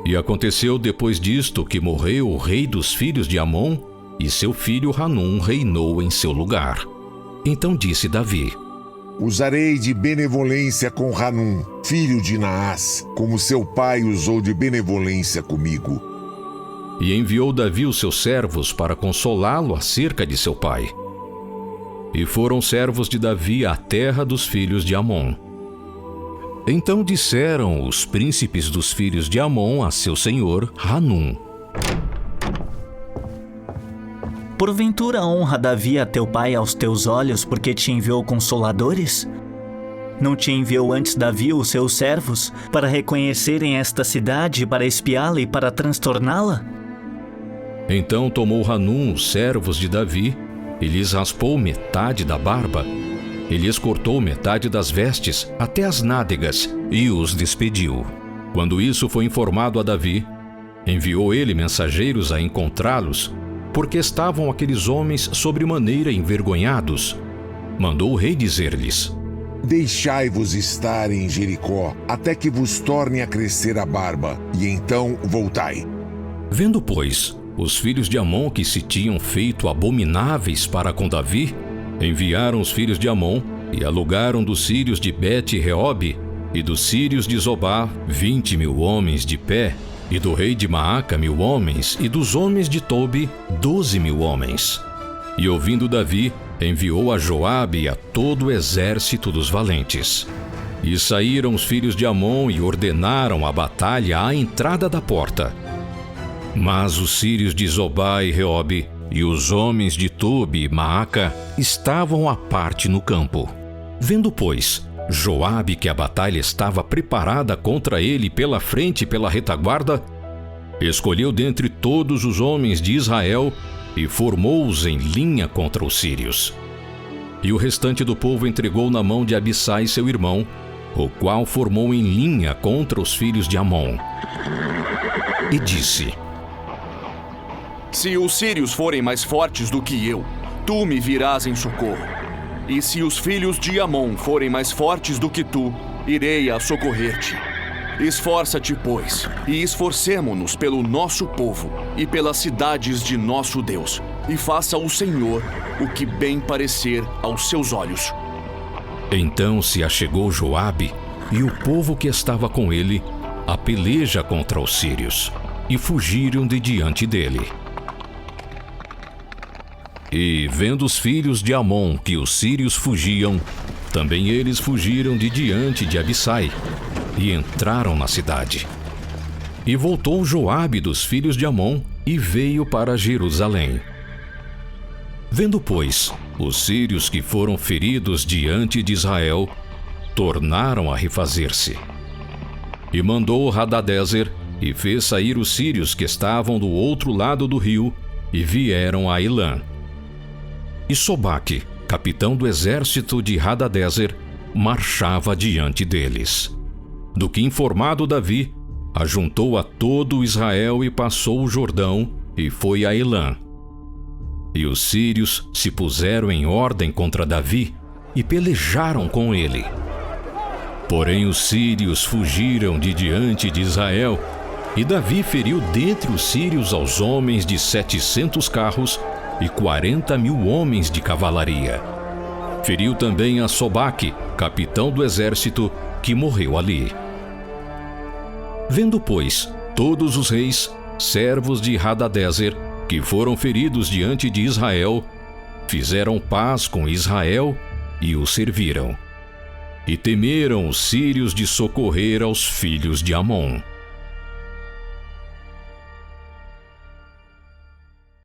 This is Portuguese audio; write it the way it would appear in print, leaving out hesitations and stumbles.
E aconteceu depois disto que morreu o rei dos filhos de Amon, e seu filho Hanum reinou em seu lugar. Então disse Davi: Usarei de benevolência com Hanum, filho de Naás, como seu pai usou de benevolência comigo. E enviou Davi os seus servos para consolá-lo acerca de seu pai. E foram servos de Davi à terra dos filhos de Amon. Então disseram os príncipes dos filhos de Amon a seu senhor Hanum: Porventura honra Davi a teu pai aos teus olhos porque te enviou consoladores? Não te enviou antes Davi os seus servos para reconhecerem esta cidade, para espiá-la e para transtorná-la? Então tomou Hanum os servos de Davi e lhes raspou metade da barba. E lhes cortou metade das vestes até as nádegas e os despediu. Quando isso foi informado a Davi, enviou ele mensageiros a encontrá-los, porque estavam aqueles homens sobremaneira envergonhados. Mandou o rei dizer-lhes: Deixai-vos estar em Jericó, até que vos torne a crescer a barba, e então voltai. Vendo, pois, os filhos de Amon que se tinham feito abomináveis para com Davi, enviaram os filhos de Amon e alugaram dos sírios de Bet-Reobe e dos sírios de Zobá 20.000 homens de pé, e do rei de Maaca 1.000 homens, e dos homens de Tobi 12.000 homens. E ouvindo Davi, enviou a Joabe e a todo o exército dos valentes. E saíram os filhos de Amon e ordenaram a batalha à entrada da porta. Mas os sírios de Zobá e Reobe e os homens de Tobi e Maaca estavam à parte no campo. Vendo, pois, Joabe que a batalha estava preparada contra ele pela frente e pela retaguarda, escolheu dentre todos os homens de Israel e formou-os em linha contra os sírios. E o restante do povo entregou na mão de Abissai seu irmão, o qual formou em linha contra os filhos de Amon. E disse: Se os sírios forem mais fortes do que eu, tu me virás em socorro. E se os filhos de Amon forem mais fortes do que tu, irei a socorrer-te. Esforça-te, pois, e esforcemo-nos pelo nosso povo e pelas cidades de nosso Deus, e faça o Senhor o que bem parecer aos seus olhos. Então se achegou Joabe e o povo que estava com ele a peleja contra os sírios, e fugiram de diante dele. E, vendo os filhos de Amon que os sírios fugiam, também eles fugiram de diante de Abissai, e entraram na cidade. E voltou Joabe dos filhos de Amon, e veio para Jerusalém. Vendo, pois, os sírios que foram feridos diante de Israel, tornaram a refazer-se. E mandou Hadadezer, e fez sair os sírios que estavam do outro lado do rio, e vieram a Elã. E Sobaque, capitão do exército de Hadadezer, marchava diante deles. Do que informado Davi, ajuntou a todo Israel e passou o Jordão, e foi a Elã. E os sírios se puseram em ordem contra Davi, e pelejaram com ele. Porém os sírios fugiram de diante de Israel, e Davi feriu dentre os sírios aos homens de 700 carros, e 40.000 homens de cavalaria. Feriu também a Sobaque, capitão do exército, que morreu ali. Vendo, pois, todos os reis, servos de Hadadezer, que foram feridos diante de Israel, fizeram paz com Israel e o serviram. E temeram os sírios de socorrer aos filhos de Amon.